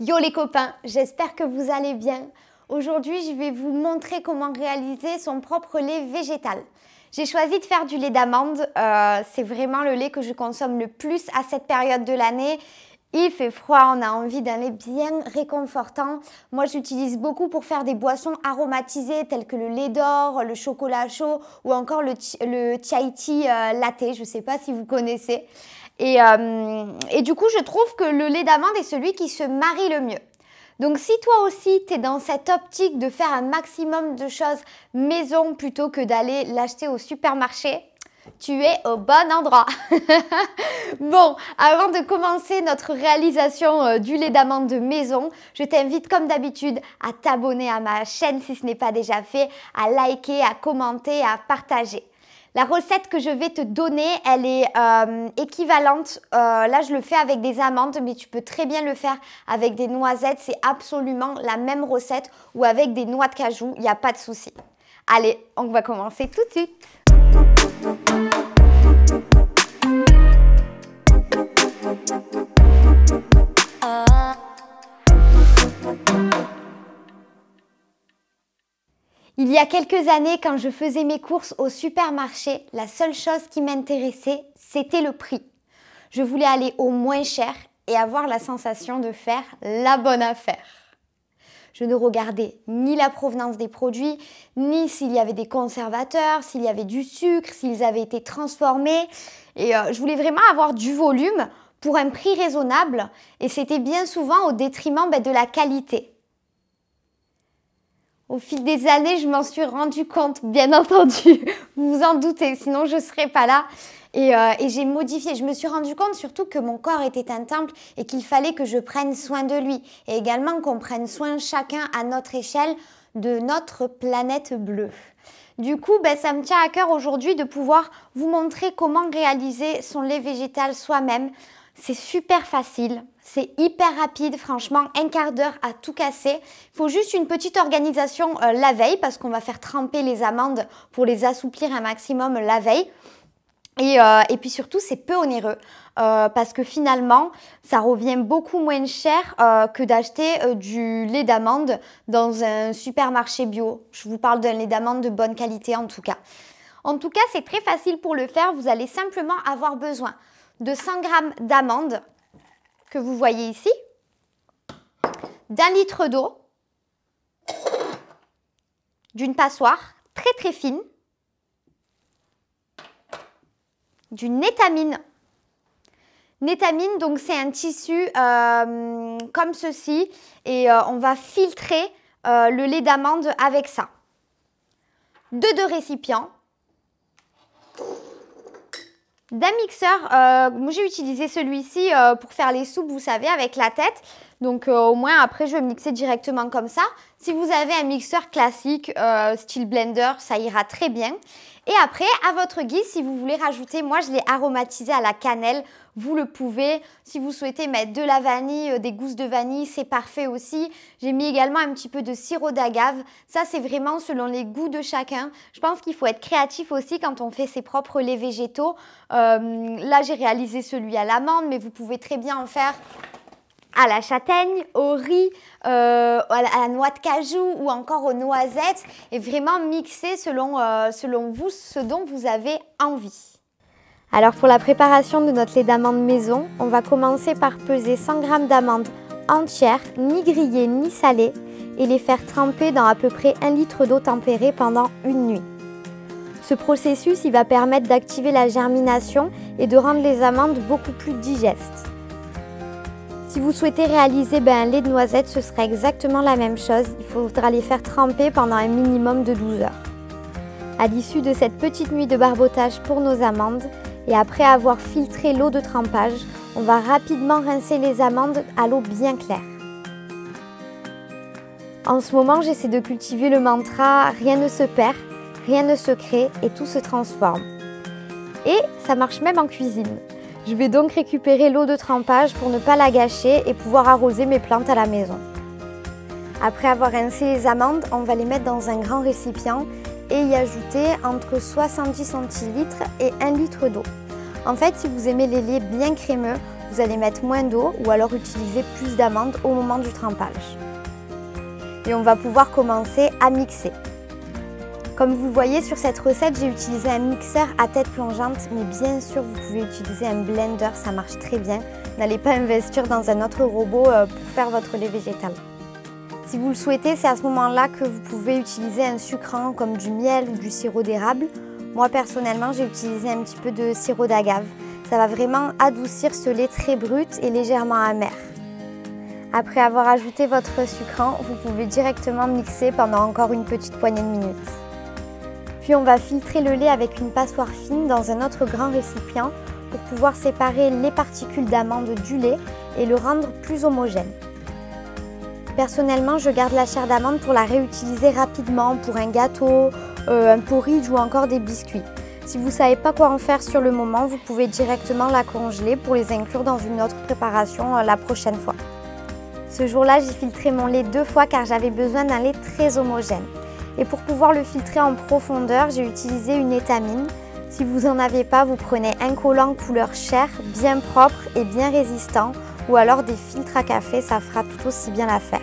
Yo les copains, j'espère que vous allez bien. Aujourd'hui, je vais vous montrer comment réaliser son propre lait végétal. J'ai choisi de faire du lait d'amande. C'est vraiment le lait que je consomme le plus à cette période de l'année. Il fait froid, on a envie d'un lait bien réconfortant. Moi, j'utilise beaucoup pour faire des boissons aromatisées telles que le lait d'or, le chocolat chaud ou encore le chai tea latte. Je ne sais pas si vous connaissez. Et du coup, je trouve que le lait d'amande est celui qui se marie le mieux. Donc, si toi aussi, tu es dans cette optique de faire un maximum de choses maison plutôt que d'aller l'acheter au supermarché, tu es au bon endroit. Bon, avant de commencer notre réalisation du lait d'amande de maison, je t'invite comme d'habitude à t'abonner à ma chaîne si ce n'est pas déjà fait, à liker, à commenter, à partager. La recette que je vais te donner, elle est équivalente. Là, je le fais avec des amandes, mais tu peux très bien le faire avec des noisettes. C'est absolument la même recette ou avec des noix de cajou. Il n'y a pas de souci. Allez, on va commencer tout de suite. Il y a quelques années, quand je faisais mes courses au supermarché, la seule chose qui m'intéressait, c'était le prix. Je voulais aller au moins cher et avoir la sensation de faire la bonne affaire. Je ne regardais ni la provenance des produits, ni s'il y avait des conservateurs, s'il y avait du sucre, s'ils avaient été transformés. Et je voulais vraiment avoir du volume pour un prix raisonnable et c'était bien souvent au détriment de la qualité. Au fil des années, je m'en suis rendu compte, bien entendu, vous vous en doutez, sinon je ne serais pas là. Et j'ai modifié, je me suis rendu compte surtout que mon corps était un temple et qu'il fallait que je prenne soin de lui. Et également qu'on prenne soin chacun à notre échelle de notre planète bleue. Du coup, ça me tient à cœur aujourd'hui de pouvoir vous montrer comment réaliser son lait végétal soi-même. C'est super facile, c'est hyper rapide, franchement, un quart d'heure à tout casser. Il faut juste une petite organisation la veille parce qu'on va faire tremper les amandes pour les assouplir un maximum la veille. Et puis surtout, c'est peu onéreux parce que finalement, ça revient beaucoup moins cher que d'acheter du lait d'amande dans un supermarché bio. Je vous parle d'un lait d'amande de bonne qualité en tout cas. En tout cas, c'est très facile pour le faire. Vous allez simplement avoir besoin de 100 g d'amandes que vous voyez ici, d'1 litre d'eau, d'une passoire très très fine, d'une étamine. L'étamine, donc c'est un tissu comme ceci et on va filtrer le lait d'amande avec ça. De 2 récipients. D'un mixeur, moi j'ai utilisé celui-ci pour faire les soupes, vous savez, avec la tête. Donc au moins après je vais mixer directement comme ça. Si vous avez un mixeur classique, style blender, ça ira très bien. Et après, à votre guise, si vous voulez rajouter, moi je l'ai aromatisé à la cannelle, vous le pouvez. Si vous souhaitez mettre de la vanille, des gousses de vanille, c'est parfait aussi. J'ai mis également un petit peu de sirop d'agave. Ça, c'est vraiment selon les goûts de chacun. Je pense qu'il faut être créatif aussi quand on fait ses propres laits végétaux. Là, j'ai réalisé celui à l'amande, mais vous pouvez très bien en faire à la châtaigne, au riz, à la noix de cajou ou encore aux noisettes et vraiment mixer selon vous ce dont vous avez envie. Alors pour la préparation de notre lait d'amande maison, on va commencer par peser 100 g d'amandes entières, ni grillées ni salées et les faire tremper dans à peu près 1 litre d'eau tempérée pendant une nuit. Ce processus il va permettre d'activer la germination et de rendre les amandes beaucoup plus digestes. Si vous souhaitez réaliser un lait de noisette, ce sera exactement la même chose. Il faudra les faire tremper pendant un minimum de 12 heures. À l'issue de cette petite nuit de barbotage pour nos amandes, et après avoir filtré l'eau de trempage, on va rapidement rincer les amandes à l'eau bien claire. En ce moment, j'essaie de cultiver le mantra « rien ne se perd, rien ne se crée et tout se transforme ». Et ça marche même en cuisine. Je vais donc récupérer l'eau de trempage pour ne pas la gâcher et pouvoir arroser mes plantes à la maison. Après avoir rincé les amandes, on va les mettre dans un grand récipient et y ajouter entre 70 centilitres et 1 litre d'eau. En fait, si vous aimez les laits bien crémeux, vous allez mettre moins d'eau ou alors utiliser plus d'amandes au moment du trempage. Et on va pouvoir commencer à mixer. Comme vous voyez sur cette recette, j'ai utilisé un mixeur à tête plongeante, mais bien sûr vous pouvez utiliser un blender, ça marche très bien. N'allez pas investir dans un autre robot pour faire votre lait végétal. Si vous le souhaitez, c'est à ce moment-là que vous pouvez utiliser un sucrant comme du miel ou du sirop d'érable. Moi personnellement, j'ai utilisé un petit peu de sirop d'agave. Ça va vraiment adoucir ce lait très brut et légèrement amer. Après avoir ajouté votre sucrant, vous pouvez directement mixer pendant encore une petite poignée de minutes. Puis on va filtrer le lait avec une passoire fine dans un autre grand récipient pour pouvoir séparer les particules d'amande du lait et le rendre plus homogène. Personnellement, je garde la chair d'amande pour la réutiliser rapidement pour un gâteau, un porridge ou encore des biscuits. Si vous ne savez pas quoi en faire sur le moment, vous pouvez directement la congeler pour les inclure dans une autre préparation la prochaine fois. Ce jour-là, j'ai filtré mon lait 2 fois car j'avais besoin d'un lait très homogène. Et pour pouvoir le filtrer en profondeur, j'ai utilisé une étamine. Si vous n'en avez pas, vous prenez un collant couleur chair, bien propre et bien résistant, ou alors des filtres à café, ça fera tout aussi bien l'affaire.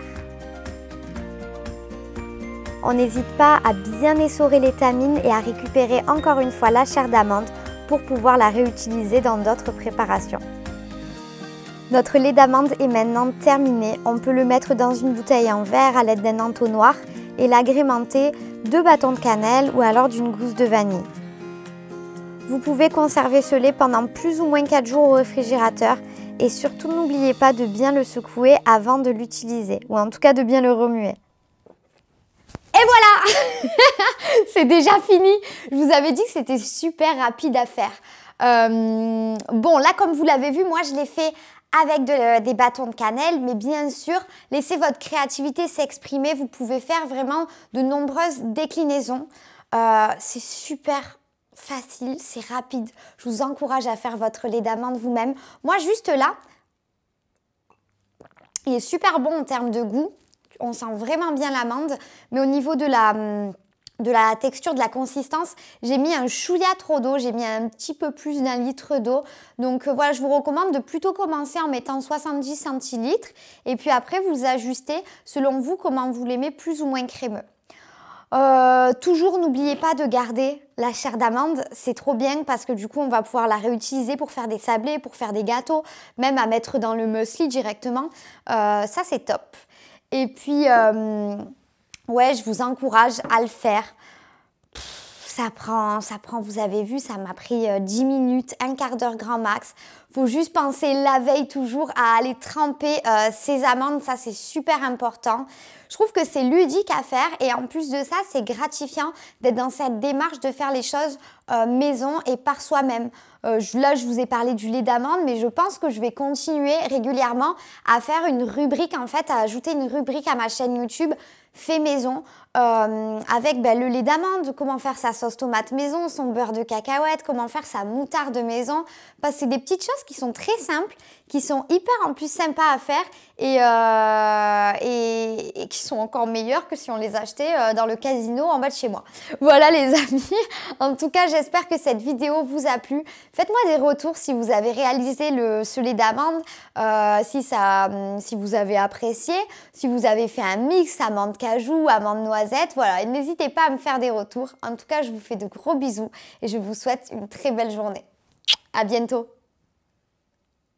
On n'hésite pas à bien essorer l'étamine et à récupérer encore une fois la chair d'amande pour pouvoir la réutiliser dans d'autres préparations. Notre lait d'amande est maintenant terminé. On peut le mettre dans une bouteille en verre à l'aide d'un entonnoir et l'agrémenter de bâtons de cannelle ou alors d'une gousse de vanille. Vous pouvez conserver ce lait pendant plus ou moins 4 jours au réfrigérateur et surtout n'oubliez pas de bien le secouer avant de l'utiliser ou en tout cas de bien le remuer. Et voilà. C'est déjà fini. Je vous avais dit que c'était super rapide à faire. Bon, là, comme vous l'avez vu, moi, je l'ai fait avec des bâtons de cannelle. Mais bien sûr, laissez votre créativité s'exprimer. Vous pouvez faire vraiment de nombreuses déclinaisons. C'est super facile, c'est rapide. Je vous encourage à faire votre lait d'amande vous-même. Moi, juste là, il est super bon en termes de goût. On sent vraiment bien l'amande, mais au niveau de la texture, de la consistance, j'ai mis un chouïa trop d'eau, j'ai mis un petit peu plus d'1 litre d'eau. Donc voilà, je vous recommande de plutôt commencer en mettant 70 centilitres et puis après vous ajustez selon vous comment vous l'aimez, plus ou moins crémeux. Toujours n'oubliez pas de garder la chair d'amande, c'est trop bien parce que du coup on va pouvoir la réutiliser pour faire des sablés, pour faire des gâteaux, même à mettre dans le muesli directement, ça c'est top. Et puis, ouais, je vous encourage à le faire. Ça prend, vous avez vu, ça m'a pris 10 minutes, un quart d'heure grand max. Faut juste penser la veille toujours à aller tremper ces amandes, ça c'est super important. Je trouve que c'est ludique à faire et en plus de ça, c'est gratifiant d'être dans cette démarche de faire les choses maison et par soi-même. Là, je vous ai parlé du lait d'amande, mais je pense que je vais continuer régulièrement à faire une rubrique, en fait, à ajouter une rubrique à ma chaîne YouTube fait maison avec le lait d'amande, comment faire sa sauce tomate maison, son beurre de cacahuète, comment faire sa moutarde maison. Parce que c'est des petites choses qui sont très simples, qui sont hyper en plus sympas à faire et qui sont encore meilleures que si on les achetait dans le casino en bas de chez moi. Voilà les amis, en tout cas j'espère que cette vidéo vous a plu. Faites-moi des retours si vous avez réalisé ce lait d'amande, si vous avez apprécié, si vous avez fait un mix amande cajou, amande noisette, voilà, n'hésitez pas à me faire des retours. En tout cas, je vous fais de gros bisous et je vous souhaite une très belle journée. À bientôt.